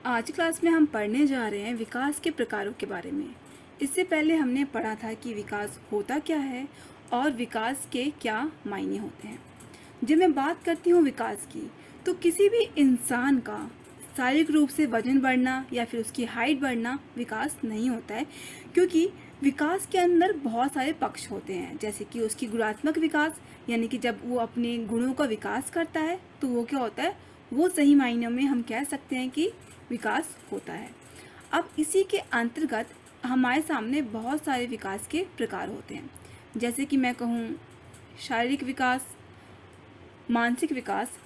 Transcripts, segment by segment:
आज क्लास में हम पढ़ने जा रहे हैं विकास के प्रकारों के बारे में। इससे पहले हमने पढ़ा था कि विकास होता क्या है और विकास के क्या मायने होते हैं। जब मैं बात करती हूँ विकास की, तो किसी भी इंसान का शारीरिक रूप से वजन बढ़ना या फिर उसकी हाइट बढ़ना विकास नहीं होता है, क्योंकि विकास के अंदर बहुत सारे पक्ष होते हैं। जैसे कि उसकी गुणात्मक विकास, यानी कि जब वो अपने गुणों का विकास करता है तो वो क्या होता है, वो सही मायनों में हम कह सकते हैं कि विकास होता है। अब इसी के अंतर्गत हमारे सामने बहुत सारे विकास के प्रकार होते हैं। जैसे कि मैं कहूँ शारीरिक विकास, मानसिक विकास,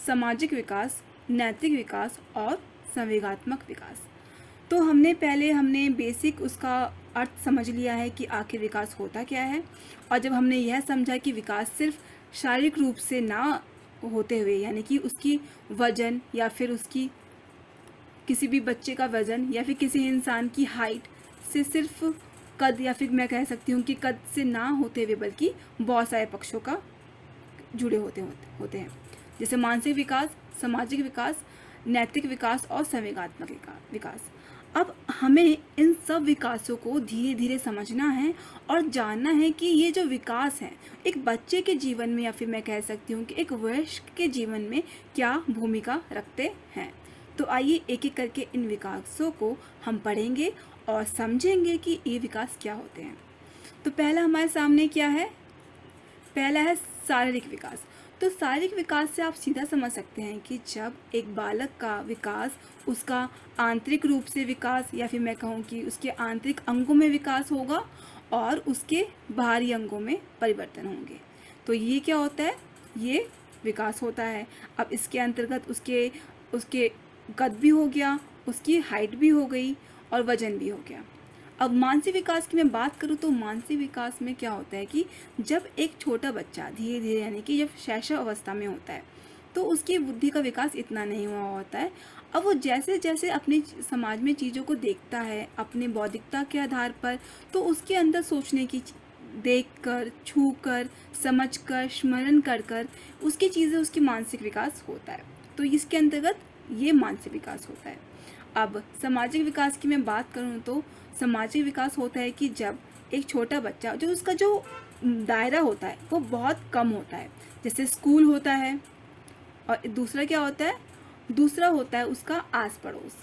सामाजिक विकास, नैतिक विकास और संवेगात्मक विकास। तो हमने बेसिक उसका अर्थ समझ लिया है कि आखिर विकास होता क्या है। और जब हमने यह समझा कि विकास सिर्फ शारीरिक रूप से ना होते हुए, यानी कि उसकी वजन या फिर उसकी किसी भी बच्चे का वज़न या फिर किसी इंसान की हाइट से सिर्फ कद, या फिर मैं कह सकती हूँ कि कद से ना होते हुए बल्कि बहुत सारे पक्षों का जुड़े होते हैं, जैसे मानसिक विकास, सामाजिक विकास, नैतिक विकास और संवेगात्मक विकास। अब हमें इन सब विकासों को धीरे धीरे समझना है और जानना है कि ये जो विकास है एक बच्चे के जीवन में या फिर मैं कह सकती हूँ कि एक वयस्क के जीवन में क्या भूमिका रखते हैं। तो आइए एक एक करके इन विकासों को हम पढ़ेंगे और समझेंगे कि ये विकास क्या होते हैं। तो पहला हमारे सामने क्या है, पहला है शारीरिक विकास। तो शारीरिक विकास से आप सीधा समझ सकते हैं कि जब एक बालक का विकास, उसका आंतरिक रूप से विकास या फिर मैं कहूँ कि उसके आंतरिक अंगों में विकास होगा और उसके बाहरी अंगों में परिवर्तन होंगे। तो ये क्या होता है, ये विकास होता है। अब इसके अंतर्गत उसके कद भी हो गया, उसकी हाइट भी हो गई और वजन भी हो गया। अब मानसिक विकास की मैं बात करूँ तो मानसिक विकास में क्या होता है कि जब एक छोटा बच्चा धीरे धीरे, यानी कि जब शैशव अवस्था में होता है, तो उसकी बुद्धि का विकास इतना नहीं हुआ होता है। अब वो जैसे जैसे अपने समाज में चीज़ों को देखता है अपने बौद्धिकता के आधार पर, तो उसके अंदर सोचने की, देख कर, छू कर, समझ कर, स्मरण कर कर उसकी चीज़ें, उसकी मानसिक विकास होता है। तो इसके अंतर्गत ये मानसिक विकास होता है। अब सामाजिक विकास की मैं बात करूँ तो सामाजिक विकास होता है कि जब एक छोटा बच्चा, जो उसका जो दायरा होता है वो बहुत कम होता है, जैसे स्कूल होता है, और दूसरा क्या होता है, दूसरा होता है उसका आस पड़ोस।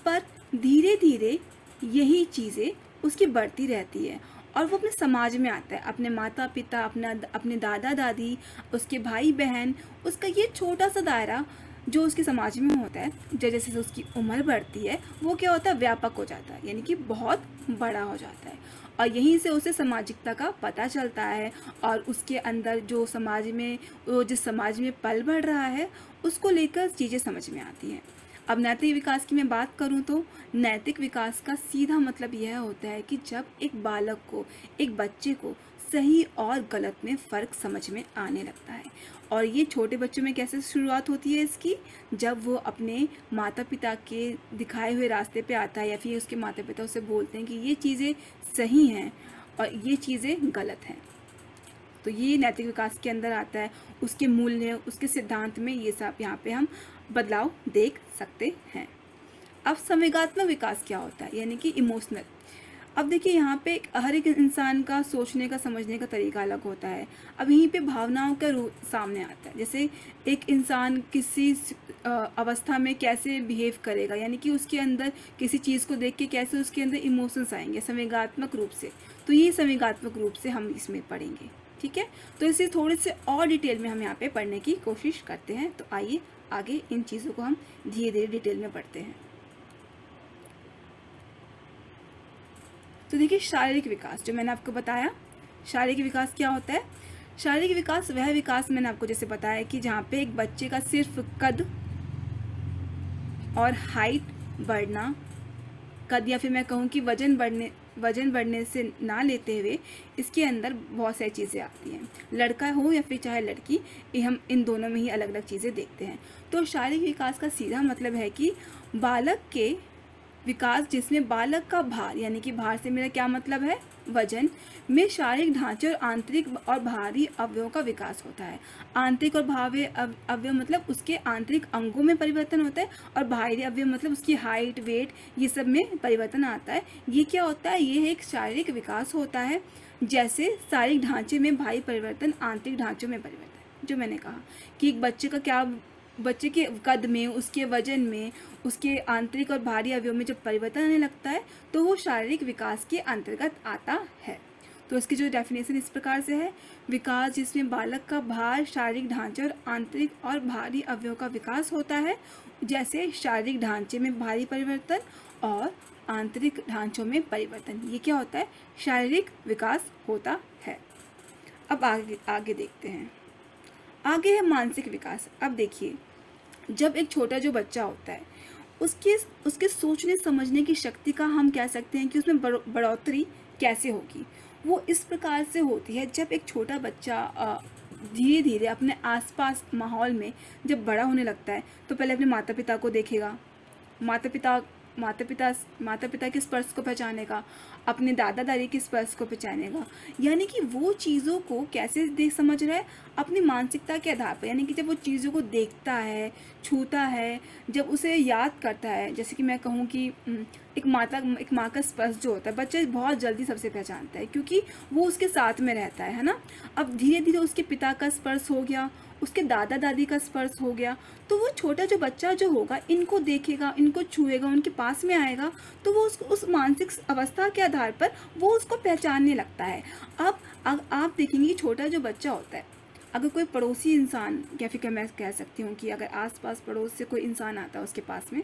पर धीरे धीरे यही चीज़ें उसकी बढ़ती रहती है और वो अपने समाज में आता है, अपने माता पिता, अपने दादा दादी, उसके भाई बहन, उसका ये छोटा सा दायरा जो उसके समाज में होता है, जैसे जैसे उसकी उम्र बढ़ती है वो क्या होता है, व्यापक हो जाता है, यानी कि बहुत बड़ा हो जाता है। और यहीं से उसे सामाजिकता का पता चलता है और उसके अंदर जो समाज में, वो जिस समाज में पल बढ़ रहा है उसको लेकर चीज़ें समझ में आती हैं। अब नैतिक विकास की मैं बात करूं तो नैतिक विकास का सीधा मतलब यह होता है कि जब एक बालक को, एक बच्चे को सही और गलत में फ़र्क समझ में आने लगता है। और ये छोटे बच्चों में कैसे शुरुआत होती है इसकी, जब वो अपने माता पिता के दिखाए हुए रास्ते पे आता है या फिर उसके माता पिता उसे बोलते हैं कि ये चीज़ें सही हैं और ये चीज़ें गलत हैं। तो ये नैतिक विकास के अंदर आता है, उसके मूल्य, उसके सिद्धांत में ये सब यहाँ पे हम बदलाव देख सकते हैं। अब संवेगात्मक विकास क्या होता है, यानी कि इमोशनल। अब देखिए यहाँ पे हर एक इंसान का सोचने का, समझने का तरीका अलग होता है। अब यहीं पे भावनाओं का रूप सामने आता है, जैसे एक इंसान किसी अवस्था में कैसे बिहेव करेगा, यानी कि उसके अंदर किसी चीज़ को देख के कैसे उसके अंदर इमोशंस आएंगे संवेगात्मक रूप से। तो ये संवेगात्मक रूप से हम इसमें पढ़ेंगे, ठीक है। तो इसे थोड़े से और डिटेल में हम यहाँ पे पढ़ने की कोशिश करते हैं। तो आइए आगे इन चीज़ों को हम धीरे धीरे डिटेल में पढ़ते हैं। तो देखिए शारीरिक विकास, जो मैंने आपको बताया, शारीरिक विकास क्या होता है। शारीरिक विकास वह विकास मैंने आपको जैसे बताया कि जहाँ पे एक बच्चे का सिर्फ कद और हाइट बढ़ना, कद या फिर मैं कहूँ कि वजन बढ़ने से ना लेते हुए इसके अंदर बहुत सारी चीज़ें आती हैं। लड़का हो या फिर चाहे लड़की, ये हम इन दोनों में ही अलग अलग चीज़ें देखते हैं। तो शारीरिक विकास का सीधा मतलब है कि बालक के विकास जिसमें बालक का भार, यानी कि भार से मेरा क्या मतलब है, वजन, में शारीरिक ढांचे और आंतरिक और बाहरी अवयवों का विकास होता है। आंतरिक और बाह्य अवयव मतलब उसके आंतरिक अंगों में परिवर्तन होता है, और बाहरी अवयव मतलब उसकी हाइट, वेट, ये सब में परिवर्तन आता है। ये क्या होता है, ये एक शारीरिक विकास होता है। जैसे शारीरिक ढांचे में भारी परिवर्तन, आंतरिक ढांचों में परिवर्तन। जो मैंने कहा कि एक बच्चे का क्या, बच्चे के कद में, उसके वजन में, उसके आंतरिक और बाहरी अवयव में जब परिवर्तन आने लगता है तो वो शारीरिक विकास के अंतर्गत आता है। तो इसकी जो डेफिनेशन इस प्रकार से है, विकास जिसमें बालक का भार, शारीरिक ढांचे और आंतरिक और बाहरी अवयव का विकास होता है। जैसे शारीरिक ढांचे में भारी परिवर्तन और आंतरिक ढांचों में परिवर्तन, ये क्या होता है, शारीरिक विकास होता है। अब आगे देखते हैं। आगे है मानसिक विकास। अब देखिए, जब एक छोटा जो बच्चा होता है उसके सोचने समझने की शक्ति का हम कह सकते हैं कि उसमें बढ़ोतरी कैसे होगी। वो इस प्रकार से होती है, जब एक छोटा बच्चा धीरे धीरे अपने आसपास माहौल में जब बड़ा होने लगता है तो पहले अपने माता पिता को देखेगा, माता पिता के स्पर्श को पहचानेगा, अपने दादा दादी के स्पर्श को पहचानेगा। यानी कि वो चीज़ों को कैसे देख समझ रहा है, अपनी मानसिकता के आधार पर। यानी कि जब वो चीज़ों को देखता है, छूता है, जब उसे याद करता है, जैसे कि मैं कहूँ कि एक माँ का स्पर्श जो होता है, बच्चा बहुत जल्दी सबसे पहचानता है क्योंकि वो उसके साथ में रहता है ना। अब धीरे धीरे उसके पिता का स्पर्श हो गया, उसके दादा दादी का स्पर्श हो गया, तो वो छोटा जो बच्चा जो होगा इनको देखेगा, इनको छुएगा, उनके पास में आएगा, तो वो उस मानसिक अवस्था के आधार पर वो उसको पहचानने लगता है। अब आप देखेंगे छोटा जो बच्चा होता है, अगर कोई पड़ोसी इंसान, या फिर मैं कह सकती हूँ कि अगर आसपास पड़ोस से कोई इंसान आता है उसके पास में,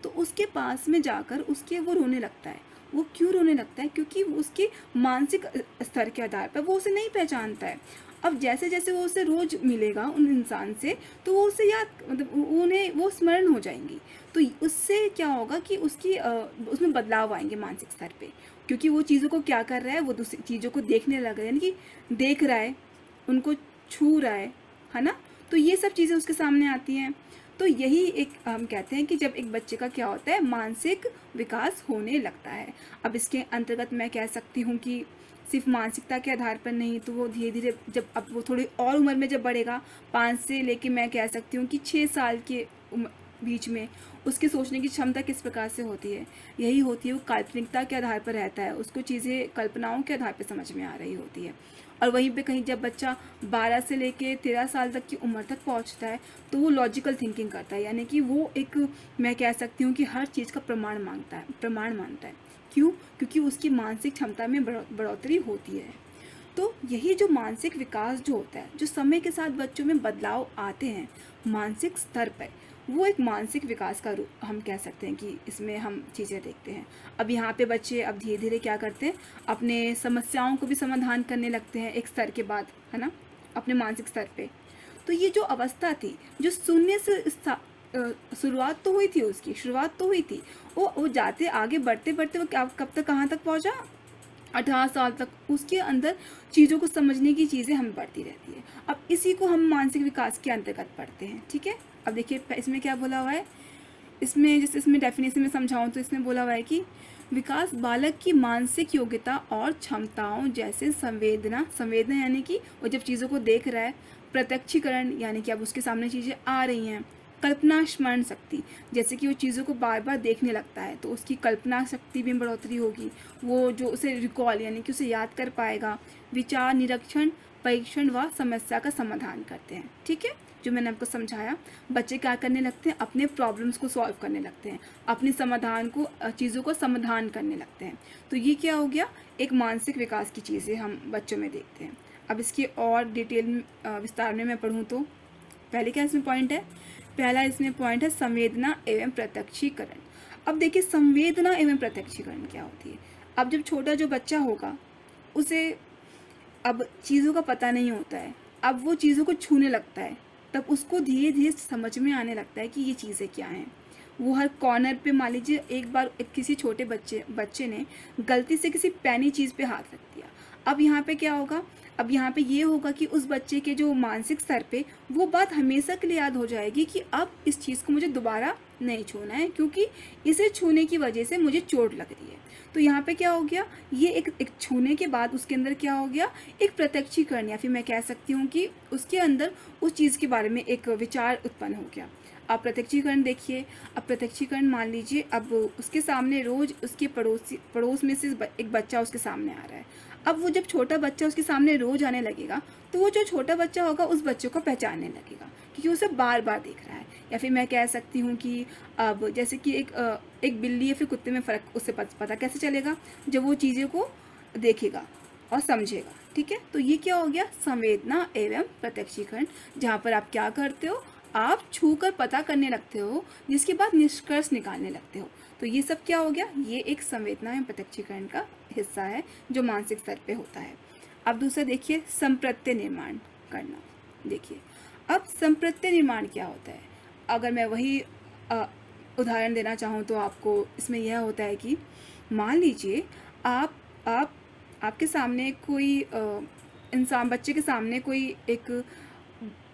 तो उसके पास में जाकर उसके वो रोने लगता है। वो क्यों रोने लगता है, क्योंकि उसके मानसिक स्तर के आधार पर वो उसे नहीं पहचानता है। अब जैसे जैसे वो उसे रोज मिलेगा उन इंसान से, तो वो उसे याद, मतलब उन्हें वो स्मरण हो जाएंगी। तो उससे क्या होगा कि उसकी उसमें बदलाव आएंगे मानसिक स्तर पे, क्योंकि वो चीज़ों को क्या कर रहा है, वो दूसरी चीज़ों को देखने लग रहा है, यानी कि देख रहा है, उनको छू रहा है ना। तो ये सब चीज़ें उसके सामने आती हैं। तो यही एक हम कहते हैं कि जब एक बच्चे का क्या होता है, मानसिक विकास होने लगता है। अब इसके अंतर्गत मैं कह सकती हूँ कि सिर्फ मानसिकता के आधार पर नहीं, तो वो धीरे धीरे जब अब वो थोड़ी और उम्र में जब बढ़ेगा, 5 से लेके मैं कह सकती हूँ कि 6 साल के बीच में उसके सोचने की क्षमता किस प्रकार से होती है, यही होती है, वो काल्पनिकता के आधार पर रहता है, उसको चीज़ें कल्पनाओं के आधार पर समझ में आ रही होती है। और वहीं पे कहीं जब बच्चा 12 से लेके 13 साल तक की उम्र तक पहुंचता है तो वो लॉजिकल थिंकिंग करता है, यानी कि वो एक, मैं कह सकती हूँ कि हर चीज़ का प्रमाण मानता है। क्यों? क्योंकि उसकी मानसिक क्षमता में बढ़ोतरी होती है। तो यही जो मानसिक विकास जो होता है, जो समय के साथ बच्चों में बदलाव आते हैं मानसिक स्तर पर, वो एक मानसिक विकास का रूप हम कह सकते हैं कि इसमें हम चीज़ें देखते हैं। अब यहाँ पे बच्चे अब धीरे धीरे क्या करते हैं, अपने समस्याओं को भी समाधान करने लगते हैं एक स्तर के बाद, है ना, अपने मानसिक स्तर पे। तो ये जो अवस्था थी, जो शून्य से शुरुआत तो हुई थी, वो जाते आगे बढ़ते बढ़ते वो कब तक, कहाँ तक पहुँचा, 18 साल तक उसके अंदर चीज़ों को समझने की चीज़ें हमें बढ़ती रहती है। अब इसी को हम मानसिक विकास के अंतर्गत पढ़ते हैं, ठीक है। अब देखिए इसमें क्या बोला हुआ है, इसमें जैसे इसमें डेफिनेशन में समझाऊँ तो इसमें बोला हुआ है कि विकास बालक की मानसिक योग्यता और क्षमताओं जैसे संवेदना यानी कि वो जब चीज़ों को देख रहा है, प्रत्यक्षीकरण यानी कि अब उसके सामने चीज़ें आ रही हैं, कल्पना स्मरण शक्ति, जैसे कि वो चीज़ों को बार बार देखने लगता है तो उसकी कल्पना शक्ति में बढ़ोतरी होगी, वो जो उसे रिकॉल यानी कि उसे याद कर पाएगा, विचार, निरीक्षण, परीक्षण व समस्या का समाधान करते हैं, ठीक है। जो मैंने आपको समझाया, बच्चे क्या करने लगते हैं, अपने प्रॉब्लम्स को सॉल्व करने लगते हैं, अपने समाधान को, चीज़ों को समाधान करने लगते हैं। तो ये क्या हो गया, एक मानसिक विकास की चीज़ें हम बच्चों में देखते हैं। अब इसकी और डिटेल विस्तार में मैं पढ़ूँ तो पहले क्या इसमें पॉइंट है, पहला इसमें पॉइंट है संवेदना एवं प्रत्यक्षीकरण। अब देखिए संवेदना एवं प्रत्यक्षीकरण क्या होती है। अब जब छोटा जो बच्चा होगा उसे अब चीज़ों का पता नहीं होता है, अब वो चीज़ों को छूने लगता है, तब उसको धीरे धीरे समझ में आने लगता है कि ये चीज़ें क्या हैं। वो हर कॉर्नर पे, मान लीजिए एक बार किसी छोटे बच्चे ने गलती से किसी पैनी चीज़ पे हाथ रख दिया, अब यहाँ पे क्या होगा, अब यहाँ पे ये होगा कि उस बच्चे के जो मानसिक स्तर पे वो बात हमेशा के लिए याद हो जाएगी कि अब इस चीज़ को मुझे दोबारा नहीं छूना है, क्योंकि इसे छूने की वजह से मुझे चोट लग रही है। तो यहाँ पे क्या हो गया, ये एक छूने के बाद उसके अंदर क्या हो गया, एक प्रत्यक्षीकरण, या फिर मैं कह सकती हूँ कि उसके अंदर उस चीज़ के बारे में एक विचार उत्पन्न हो गया। अब प्रत्यक्षीकरण देखिए, अब प्रत्यक्षीकरण मान लीजिए, अब उसके सामने रोज उसके पड़ोस में से एक बच्चा उसके सामने आ रहा है। अब वो जब छोटा बच्चा उसके सामने रोज आने लगेगा तो वो जो छोटा बच्चा होगा उस बच्चे को पहचानने लगेगा, क्योंकि उसे बार बार देख रहा है। या फिर मैं कह सकती हूँ कि अब जैसे कि एक बिल्ली या फिर कुत्ते में फ़र्क उससे पता कैसे चलेगा, जब वो चीज़ों को देखेगा और समझेगा। ठीक है, तो ये क्या हो गया, संवेदना एवं प्रत्यक्षीकरण, जहाँ पर आप क्या करते हो, आप छू कर पता करने लगते हो, जिसके बाद निष्कर्ष निकालने लगते हो। तो ये सब क्या हो गया, ये एक संवेदना एवं प्रत्यक्षीकरण का हिस्सा है जो मानसिक स्तर पे होता है। अब दूसरा देखिए, संप्रत्यय निर्माण करना। देखिए, अब संप्रत्यय निर्माण क्या होता है, अगर मैं वही उदाहरण देना चाहूँ तो आपको इसमें यह होता है कि मान लीजिए आपके सामने कोई इंसान, बच्चे के सामने कोई एक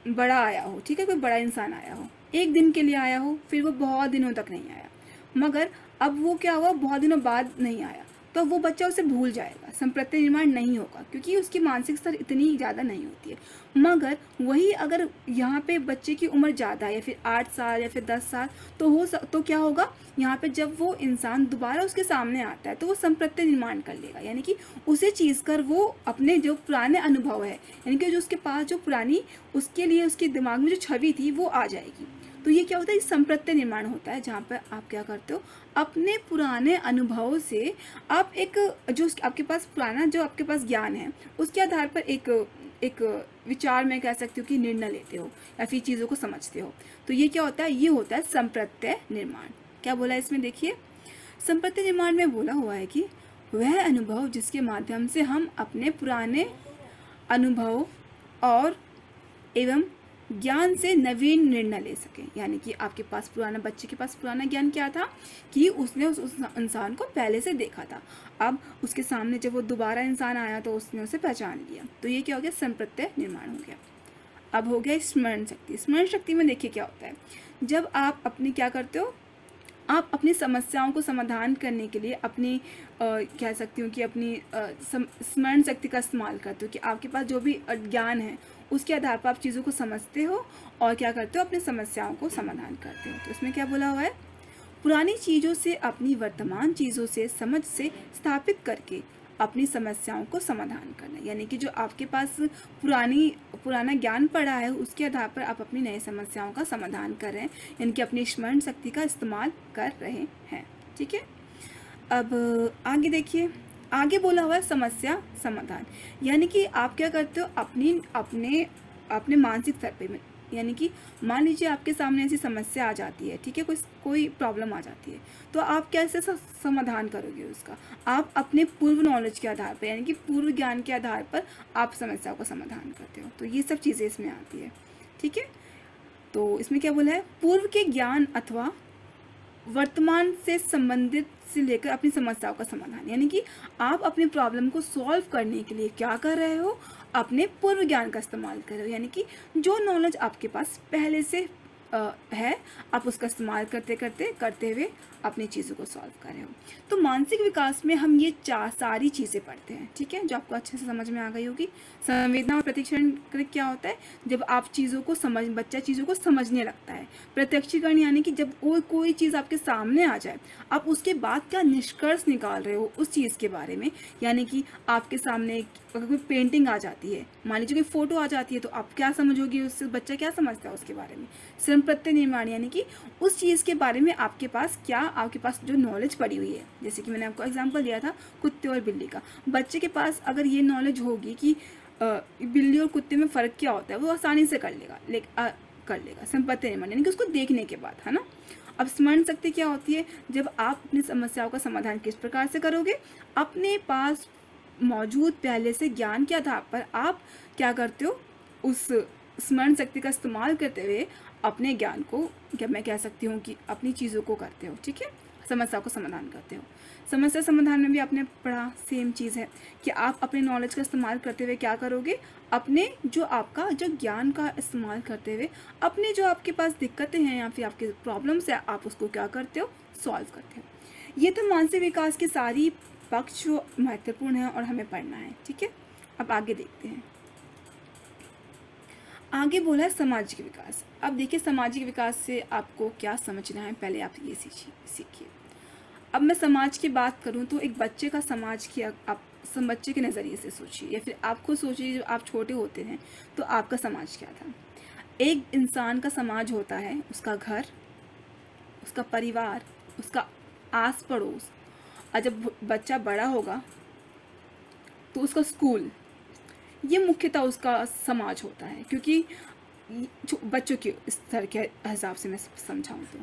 बड़ा आया हो, ठीक है, कोई बड़ा इंसान आया हो, एक दिन के लिए आया हो, फिर वो बहुत दिनों तक नहीं आया, मगर अब वो क्या हुआ, बहुत दिनों बाद नहीं आया, तो वो बच्चा उसे भूल जाएगा, संप्रत्यय निर्माण नहीं होगा, क्योंकि उसकी मानसिक स्तर इतनी ज़्यादा नहीं होती है। मगर वही अगर यहाँ पे बच्चे की उम्र ज़्यादा है, या फिर 8 साल या फिर 10 साल, तो क्या होगा, यहाँ पे जब वो इंसान दोबारा उसके सामने आता है तो वो संप्रत्यय निर्माण कर लेगा, यानी कि उसे चीज़ कर वो अपने जो पुराने अनुभव है, यानी कि जो उसके पास जो पुरानी उसके लिए उसके दिमाग में जो छवि थी वो आ जाएगी। तो ये क्या होता है, संप्रत्यय निर्माण होता है, जहाँ पर आप क्या करते हो, अपने पुराने अनुभवों से आप एक जो आपके पास पुराना जो आपके पास ज्ञान है उसके आधार पर एक विचार में कह सकती हूँ कि निर्णय लेते हो या फिर चीज़ों को समझते हो। तो ये क्या होता है, ये होता है संप्रत्यय निर्माण। क्या बोला है इसमें, देखिए, संप्रत्यय निर्माण में बोला हुआ है कि वह अनुभव जिसके माध्यम से हम अपने पुराने अनुभव और एवं ज्ञान से नवीन निर्णय ले सकें। यानी कि आपके पास पुराना, बच्चे के पास पुराना ज्ञान क्या था कि उसने उस इंसान को पहले से देखा था, अब उसके सामने जब वो दोबारा इंसान आया तो उसने उसे पहचान लिया। तो ये क्या हो गया, संप्रत्यय निर्माण हो गया। अब हो गया स्मरण शक्ति। स्मरण शक्ति में देखिए क्या होता है, जब आप अपनी क्या करते हो, आप अपनी समस्याओं को समाधान करने के लिए अपनी कह सकती हूँ कि अपनी स्मरण शक्ति का इस्तेमाल करते हो, कि आपके पास जो भी ज्ञान है उसके आधार पर आप चीज़ों को समझते हो और क्या करते हो, अपनी समस्याओं को समाधान करते हो। तो इसमें क्या बोला हुआ है, पुरानी चीज़ों से अपनी वर्तमान चीज़ों से समझ से स्थापित करके अपनी समस्याओं को समाधान करना। यानी कि जो आपके पास पुराना ज्ञान पड़ा है उसके आधार पर आप अपनी नई समस्याओं का समाधान कर रहे हैं, यानी कि अपनी स्मरण शक्ति का इस्तेमाल कर रहे हैं। ठीक है, अब आगे देखिए, आगे बोला हुआ है समस्या समाधान। यानी कि आप क्या करते हो, अपने मानसिक स्तर पे, यानी कि मान लीजिए आपके सामने ऐसी समस्या आ जाती है, ठीक है, कोई प्रॉब्लम आ जाती है, तो आप कैसे समाधान करोगे उसका, आप अपने पूर्व नॉलेज के आधार पर, यानी कि पूर्व ज्ञान के आधार पर आप समस्या का समाधान करते हो। तो ये सब चीज़ें इसमें आती है। ठीक है, तो इसमें क्या बोला है, पूर्व के ज्ञान अथवा वर्तमान से संबंधित से लेकर अपनी समस्याओं का समाधान। यानी कि आप अपनी प्रॉब्लम को सॉल्व करने के लिए क्या कर रहे हो, अपने पूर्व ज्ञान का इस्तेमाल कर रहे हो, यानी कि जो नॉलेज आपके पास पहले से है आप उसका इस्तेमाल करते हुए अपनी चीज़ों को सॉल्व कर रहे हो। तो मानसिक विकास में हम ये सारी चीज़ें पढ़ते हैं। ठीक है, जो आपको अच्छे से समझ में आ गई होगी। संवेदना और प्रत्यक्षीकरण क्या होता है, जब आप चीज़ों को बच्चा चीज़ों को समझने लगता है। प्रत्यक्षीकरण यानी कि जब कोई चीज़ आपके सामने आ जाए, आप उसके बाद क्या निष्कर्ष निकाल रहे हो उस चीज़ के बारे में। यानी कि आपके सामने अगर कोई पेंटिंग आ जाती है, मान लीजिए कोई फोटो आ जाती है, तो आप क्या समझोगे, उससे बच्चा क्या समझता है उसके बारे में। संप्रत्यय निर्माण यानी कि उस चीज़ के बारे में आपके पास जो नॉलेज पड़ी हुई है। जैसे कि मैंने आपको एग्जांपल दिया था कुत्ते और बिल्ली का, बच्चे के पास अगर ये नॉलेज होगी कि बिल्ली और कुत्ते में फ़र्क क्या होता है, वो आसानी से कर लेगा संप्रत्यय निर्माण, यानी कि उसको देखने के बाद, है ना। अब स्मरण शक्ति क्या होती है, जब आप अपनी समस्याओं का समाधान किस प्रकार से करोगे, अपने पास मौजूद पहले से ज्ञान के आधार पर आप क्या करते हो, उस स्मरण शक्ति का इस्तेमाल करते हुए अपने ज्ञान को, क्या मैं कह सकती हूँ कि अपनी चीज़ों को करते हो। ठीक है, समस्या को समाधान करते हो। समस्या समाधान में भी आपने पढ़ा सेम चीज़ है कि आप अपने नॉलेज का इस्तेमाल करते हुए क्या करोगे, अपने जो आपका जो ज्ञान का इस्तेमाल करते हुए अपने जो आपके पास दिक्कतें हैं या फिर आपके प्रॉब्लम्स है, आप उसको क्या करते हो, सॉल्व करते हो। ये तो मानसिक विकास के सारी पक्ष जो महत्वपूर्ण है और हमें पढ़ना है। ठीक है, अब आगे देखते हैं। आगे बोला है सामाजिक विकास। अब देखिए सामाजिक विकास से आपको क्या समझना है, पहले आप ये सीखिए। अब मैं समाज की बात करूं तो एक बच्चे का समाज की आप बच्चे के नज़रिए से सोचिए, या फिर आप खुद सोचिए जब आप छोटे होते हैं तो आपका समाज क्या था। एक इंसान का समाज होता है उसका घर, उसका परिवार, उसका आस पड़ोस, और जब बच्चा बड़ा होगा तो उसका स्कूल, ये मुख्यतः उसका समाज होता है। क्योंकि बच्चों के स्तर के हिसाब से मैं समझाऊँ तो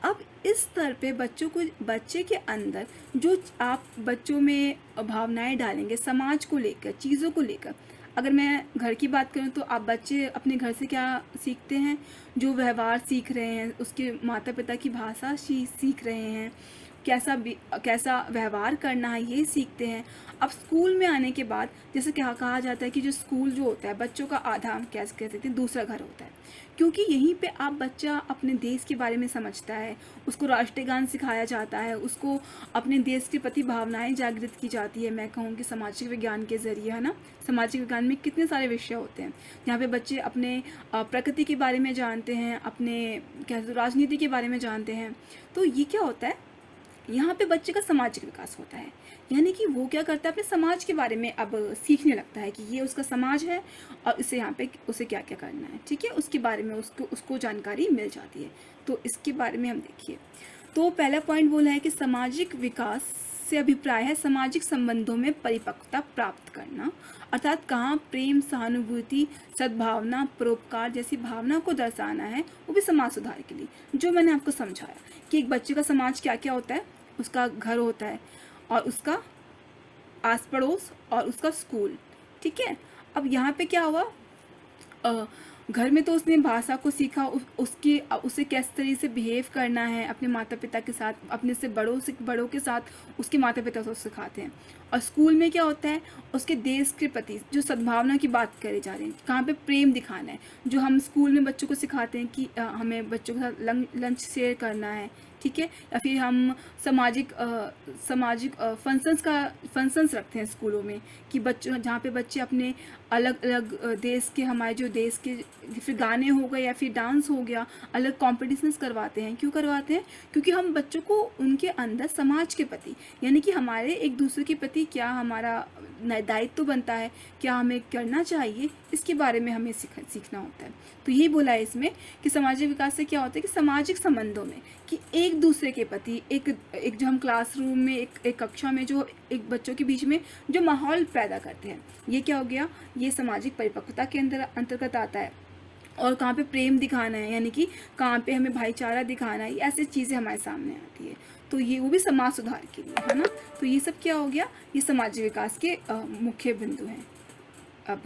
अब इस स्तर पे बच्चे के अंदर जो आप बच्चों में भावनाएं डालेंगे समाज को लेकर, चीज़ों को लेकर। अगर मैं घर की बात करूं तो आप बच्चे अपने घर से क्या सीखते हैं, जो व्यवहार सीख रहे हैं, उसके माता पिता की भाषा सीख रहे हैं, कैसा व्यवहार करना है ये सीखते हैं। अब स्कूल में आने के बाद जैसे क्या कहा जाता है कि जो स्कूल जो होता है बच्चों का आधा हम क्या कह सकते हैं दूसरा घर होता है, क्योंकि यहीं पे आप बच्चा अपने देश के बारे में समझता है, उसको राष्ट्रीय गान सिखाया जाता है, उसको अपने देश के प्रति भावनाएं जागृत की जाती है। मैं कहूँ कि सामाजिक विज्ञान के जरिए, है ना। सामाजिक विज्ञान में कितने सारे विषय होते हैं जहाँ पे बच्चे अपने प्रकृति के बारे में जानते हैं, अपने क्या राजनीति के बारे में जानते हैं। तो ये क्या होता है, यहाँ पे बच्चे का सामाजिक विकास होता है, यानी कि वो क्या करता है अपने समाज के बारे में अब सीखने लगता है कि ये उसका समाज है और इसे यहाँ पे उसे क्या क्या करना है। ठीक है, उसके बारे में उसको जानकारी मिल जाती है। तो इसके बारे में हम देखिए, तो पहला पॉइंट बोला है कि सामाजिक विकास से अभिप्राय है सामाजिक संबंधों में परिपक्वता प्राप्त करना, अर्थात कहाँ प्रेम, सहानुभूति, सद्भावना, परोपकार जैसी भावना को दर्शाना है, वो भी समाज सुधार के लिए। जो मैंने आपको समझाया कि एक बच्चे का समाज क्या क्या होता है, उसका घर होता है और उसका आस पड़ोस और उसका स्कूल। ठीक है, अब यहाँ पे क्या हुआ, घर में तो उसने भाषा को सीखा, उसे किस तरीके से बिहेव करना है अपने माता पिता के साथ, अपने से बड़ों के साथ उसके माता पिता को सिखाते हैं। और स्कूल में क्या होता है, उसके देश के प्रति जो सद्भावना की बात करे जा रहे हैं, कहाँ पे प्रेम दिखाना है, जो हम स्कूल में बच्चों को सिखाते हैं कि हमें बच्चों के साथ लंच शेयर करना है। ठीक है, या फिर हम सामाजिक फंक्शंस रखते हैं स्कूलों में कि बच्चों, जहाँ पे बच्चे अपने अलग अलग देश के, हमारे जो देश के फिर गाने हो गए या फिर डांस हो गया, अलग कॉम्पिटिशन्स करवाते हैं। क्यों करवाते हैं, क्योंकि हम बच्चों को उनके अंदर समाज के प्रति, यानी कि हमारे एक दूसरे के प्रति क्या हमारा दायित्व बनता है, क्या हमें करना चाहिए, इसके बारे में हमें सीखना होता है। तो यही बोला है इसमें कि सामाजिक विकास से क्या होता है कि सामाजिक संबंधों में कि एक दूसरे के प्रति एक जो हम क्लासरूम में एक कक्षा में जो एक बच्चों के बीच में जो माहौल पैदा करते हैं, ये क्या हो गया, ये सामाजिक परिपक्वता के अंतर्गत आता है। और कहाँ पे प्रेम दिखाना है, यानी कि कहाँ पे हमें भाईचारा दिखाना है, ऐसी चीज़ें हमारे सामने आती है। तो ये वो भी समाज सुधार के लिए, है ना। तो ये सब क्या हो गया, ये सामाजिक विकास के मुख्य बिंदु हैं। अब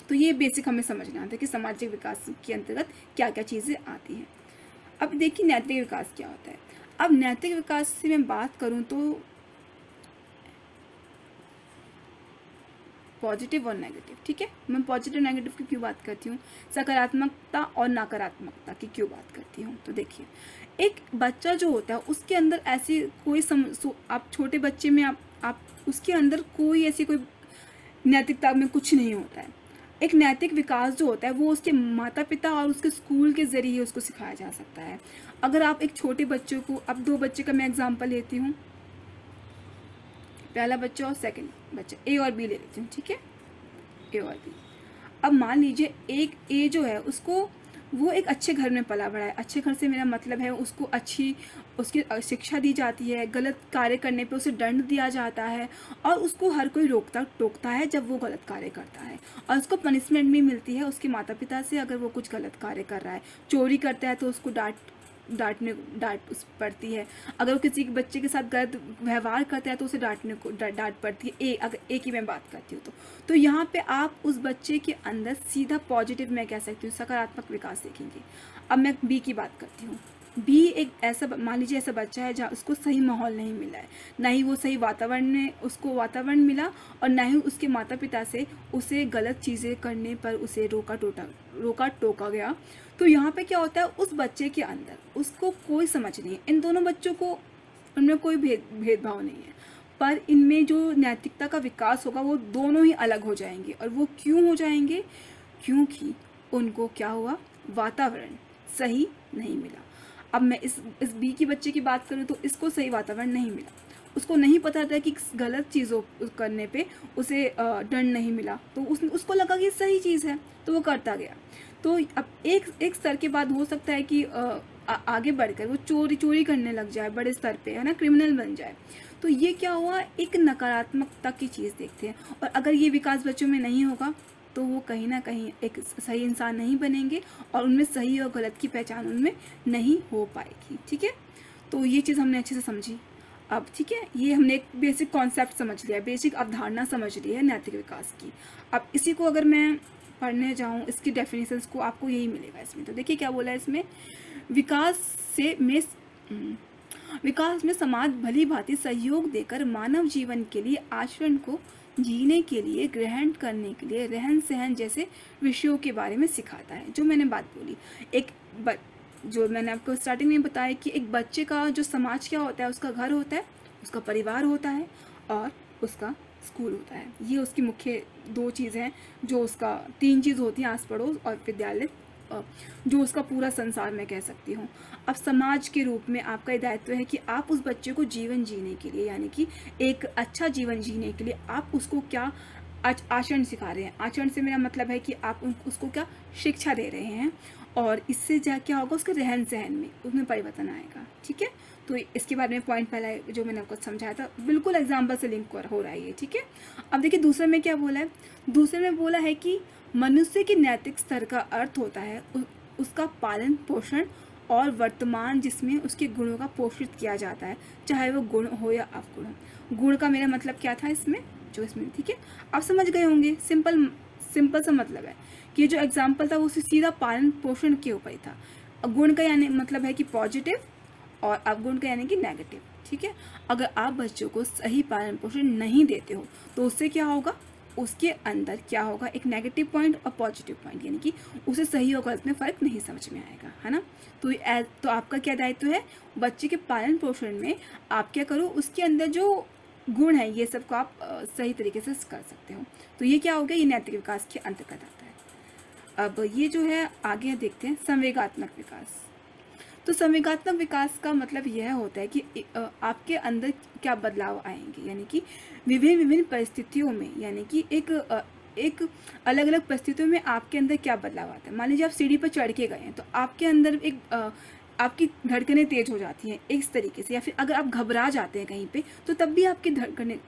तो ये बेसिक हमें समझना आता है कि सामाजिक विकास के अंतर्गत क्या क्या चीज़ें आती हैं। अब देखिए नैतिक विकास क्या होता है। अब नैतिक विकास से मैं बात करूं तो पॉजिटिव और नेगेटिव। ठीक है, मैं पॉजिटिव नेगेटिव की क्यों बात करती हूँ, सकारात्मकता और नकारात्मकता की क्यों बात करती हूँ। तो देखिए, एक बच्चा जो होता है उसके अंदर ऐसी कोई आप छोटे बच्चे में आप उसके अंदर कोई ऐसी कोई नैतिकता में कुछ नहीं होता है। एक नैतिक विकास जो होता है वो उसके माता पिता और उसके स्कूल के जरिए उसको सिखाया जा सकता है। अगर आप एक छोटे बच्चे को, अब दो बच्चे का मैं एग्जांपल लेती हूँ, पहला बच्चा और सेकंड बच्चा, ए और बी ले लेती हूँ। ठीक है, ए और बी। अब मान लीजिए एक ए जो है उसको, वो एक अच्छे घर में पला बड़ा है। अच्छे घर से मेरा मतलब है उसको अच्छी उसकी शिक्षा दी जाती है, गलत कार्य करने पे उसे दंड दिया जाता है और उसको हर कोई रोकता टोकता है जब वो गलत कार्य करता है, और उसको पनिशमेंट भी मिलती है उसके माता पिता से अगर वो कुछ गलत कार्य कर रहा है। चोरी करता है तो उसको डांट पड़ती है। अगर वो किसी बच्चे के साथ गलत व्यवहार करता है तो उसे डांट पड़ती है। अगर ए की मैं बात करती हूँ तो यहाँ पे आप उस बच्चे के अंदर सीधा पॉजिटिव, मैं कह सकती हूँ सकारात्मक विकास देखेंगे। अब मैं बी की बात करती हूँ। बी एक ऐसा, मान लीजिए ऐसा बच्चा है जहाँ उसको सही माहौल नहीं मिला है, ना ही वो सही वातावरण में उसको वातावरण मिला, और ना ही उसके माता पिता से उसे गलत चीज़ें करने पर उसे रोका टोका गया। तो यहाँ पे क्या होता है, उस बच्चे के अंदर उसको कोई समझ नहीं है। इन दोनों बच्चों को, उनमें कोई भेदभाव नहीं है, पर इनमें जो नैतिकता का विकास होगा वो दोनों ही अलग हो जाएंगे। और वो क्यों हो जाएंगे? क्योंकि उनको क्या हुआ, वातावरण सही नहीं मिला। अब मैं इस बी की बच्चे की बात करूँ तो इसको सही वातावरण नहीं मिला, उसको नहीं पता था कि गलत चीज़ों करने पे उसे दंड नहीं मिला, तो उसको लगा कि सही चीज़ है तो वो करता गया। तो अब एक स्तर के बाद हो सकता है कि आगे बढ़कर वो चोरी करने लग जाए बड़े स्तर पे, है ना, क्रिमिनल बन जाए। तो ये क्या हुआ, एक नकारात्मकता की चीज़ देखते हैं। और अगर ये विकास बच्चों में नहीं होगा तो वो कहीं ना कहीं एक सही इंसान नहीं बनेंगे, और उनमें सही और गलत की पहचान उनमें नहीं हो पाएगी। ठीक है, तो ये चीज़ हमने अच्छे से समझी। अब ठीक है, ये हमने एक बेसिक कॉन्सेप्ट समझ लिया, बेसिक अवधारणा समझ ली है नैतिक विकास की। अब इसी को अगर मैं पढ़ने जाऊँ, इसकी डेफिनेशंस को, आपको यही मिलेगा इसमें। तो देखिए क्या बोला है इसमें, विकास में समाज भली भांति सहयोग देकर मानव जीवन के लिए, आचरण को जीने के लिए, ग्रहण करने के लिए, रहन सहन जैसे विषयों के बारे में सिखाता है। जो मैंने बात बोली, जो मैंने आपको स्टार्टिंग में बताया कि एक बच्चे का जो समाज क्या होता है, उसका घर होता है, उसका परिवार होता है, और उसका स्कूल होता है। ये उसकी मुख्य दो चीज़ हैं, जो उसका तीन चीज़ होती हैं, आस पड़ोस और विद्यालय, जो उसका पूरा संसार मैं कह सकती हूँ। अब समाज के रूप में आपका दायित्व है कि आप उस बच्चे को जीवन जीने के लिए, यानी कि एक अच्छा जीवन जीने के लिए आप उसको क्या आचरण सिखा रहे हैं। आचरण से मेरा मतलब है कि आप उसको क्या शिक्षा दे रहे हैं, और इससे क्या होगा, उसके रहन सहन में उसमें परिवर्तन आएगा। ठीक है, तो इसके बारे में पॉइंट पहला जो मैंने आपको समझाया था, बिल्कुल एग्जाम्पल से लिंक हो रहा है ये। ठीक है, अब देखिए दूसरे में क्या बोला है, दूसरे में बोला है कि मनुष्य के नैतिक स्तर का अर्थ होता है उसका पालन पोषण और वर्तमान, जिसमें उसके गुणों का पोषित किया जाता है, चाहे वो गुण हो या अवगुण हो। गुण का मेरा मतलब क्या था इसमें, जो इसमें, ठीक है, आप समझ गए होंगे। सिंपल सा मतलब है कि जो एग्जाम्पल था वो सीधा पालन पोषण के ऊपर ही था। गुण का यानी मतलब है कि पॉजिटिव, और अवगुण का यानी कि नेगेटिव। ठीक है, अगर आप बच्चों को सही पालन पोषण नहीं देते हो तो उससे क्या होगा, उसके अंदर क्या होगा, एक नेगेटिव पॉइंट और पॉजिटिव पॉइंट, यानी कि उसे सही और गलत में फ़र्क नहीं समझ में आएगा, है ना। तो आपका क्या दायित्व है, बच्चे के पालन पोषण में आप क्या करो, उसके अंदर जो गुण है ये सबको आप सही तरीके से कर सकते हो। तो ये क्या हो गया, ये नैतिक विकास के अंतर्गत आता है। अब ये जो है आगे देखते हैं, संवेगात्मक विकास। तो संवेगात्मक विकास का मतलब यह होता है कि आपके अंदर क्या बदलाव आएंगे, यानी कि विभिन्न परिस्थितियों में, यानी कि एक अलग अलग परिस्थितियों में आपके अंदर क्या बदलाव आता है। मान लीजिए आप सीढ़ी पर चढ़ के गए हैं, तो आपके अंदर आपकी धड़कनें तेज हो जाती हैं इस तरीके से, या फिर अगर आप घबरा जाते हैं कहीं पे तो तब भी आपकी धड़कनें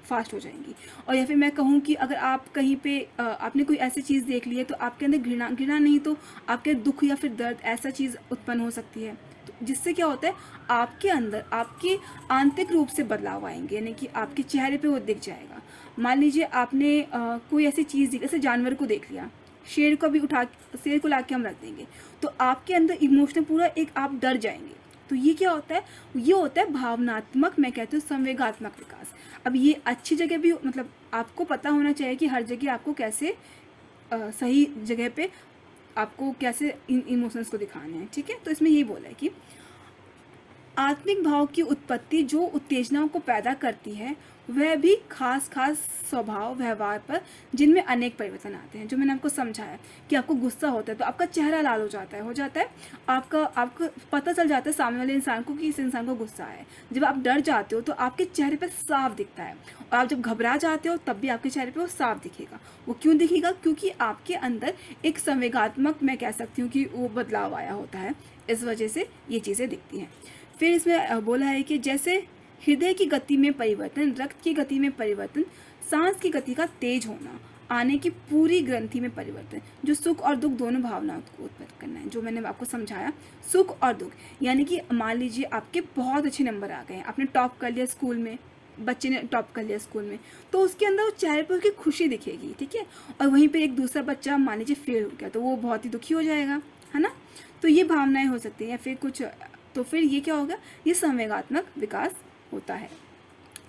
फास्ट हो जाएंगी। और या फिर मैं कहूँ कि अगर आप कहीं पे आपने कोई ऐसी चीज़ देख ली है तो आपके अंदर घृणा नहीं तो आपके दुख या फिर दर्द, ऐसा चीज़ उत्पन्न हो सकती है। तो जिससे क्या होता है, आपके अंदर आपके आंतरिक रूप से बदलाव आएंगे, यानी कि आपके चेहरे पे वो दिख जाएगा। मान लीजिए आपने कोई ऐसी चीज़ देखी, जैसे जानवर को देख लिया, शेर को ला के हम रख देंगे तो आपके अंदर इमोशनल पूरा एक आप डर जाएंगे। तो ये क्या होता है, ये होता है भावनात्मक, मैं कहती हूँ संवेगात्मक विकास। अब ये अच्छी जगह भी, मतलब आपको पता होना चाहिए कि हर जगह आपको कैसे सही जगह पे आपको कैसे इन इमोशंस को दिखाने हैं। ठीक है, तो इसमें यही बोला है कि आत्मिक भाव की उत्पत्ति जो उत्तेजनाओं को पैदा करती है, वह भी खास स्वभाव व्यवहार पर, जिनमें अनेक परिवर्तन आते हैं। जो मैंने आपको समझाया कि आपको गुस्सा होता है तो आपका चेहरा लाल हो जाता है, आपको पता चल जाता है सामने वाले इंसान को कि इस इंसान को गुस्सा है। जब आप डर जाते हो तो आपके चेहरे पर साफ दिखता है, और आप जब घबरा जाते हो तब भी आपके चेहरे पर वो साफ दिखेगा। वो क्यों दिखेगा, क्योंकि आपके अंदर एक संवेगात्मक, मैं कह सकती हूँ कि वो बदलाव आया होता है, इस वजह से ये चीज़ें दिखती हैं। फिर इसमें बोला है कि जैसे हृदय की गति में परिवर्तन, रक्त की गति में परिवर्तन, सांस की गति का तेज होना, आने की पूरी ग्रंथि में परिवर्तन, जो सुख और दुख दोनों भावनाओं को उत्पन्न करना है। जो मैंने आपको समझाया, सुख और दुख, यानी कि मान लीजिए आपके बहुत अच्छे नंबर आ गए हैं, आपने टॉप कर लिया स्कूल में, बच्चे ने टॉप कर लिया स्कूल में, तो उसके अंदर वो चेहरे पर उसकी खुशी दिखेगी। ठीक है, और वहीं पर एक दूसरा बच्चा मान लीजिए फेल हो गया तो वो बहुत ही दुखी हो जाएगा, है ना। तो ये भावनाएं हो सकती हैं। या फिर कुछ तो फिर ये क्या होगा, ये संवेगात्मक विकास होता है।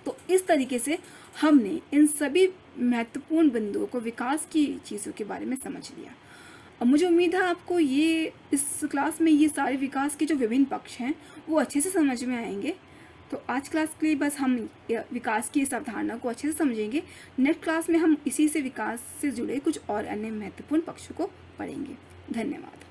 तो इस तरीके से हमने इन सभी महत्वपूर्ण बिंदुओं को, विकास की चीज़ों के बारे में समझ लिया। अब मुझे उम्मीद है आपको ये इस क्लास में ये सारे विकास के जो विभिन्न पक्ष हैं वो अच्छे से समझ में आएंगे। तो आज क्लास के लिए बस हम विकास की इस अवधारणा को अच्छे से समझेंगे। नेक्स्ट क्लास में हम इसी से विकास से जुड़े कुछ और अन्य महत्वपूर्ण पक्षों को पढ़ेंगे। धन्यवाद।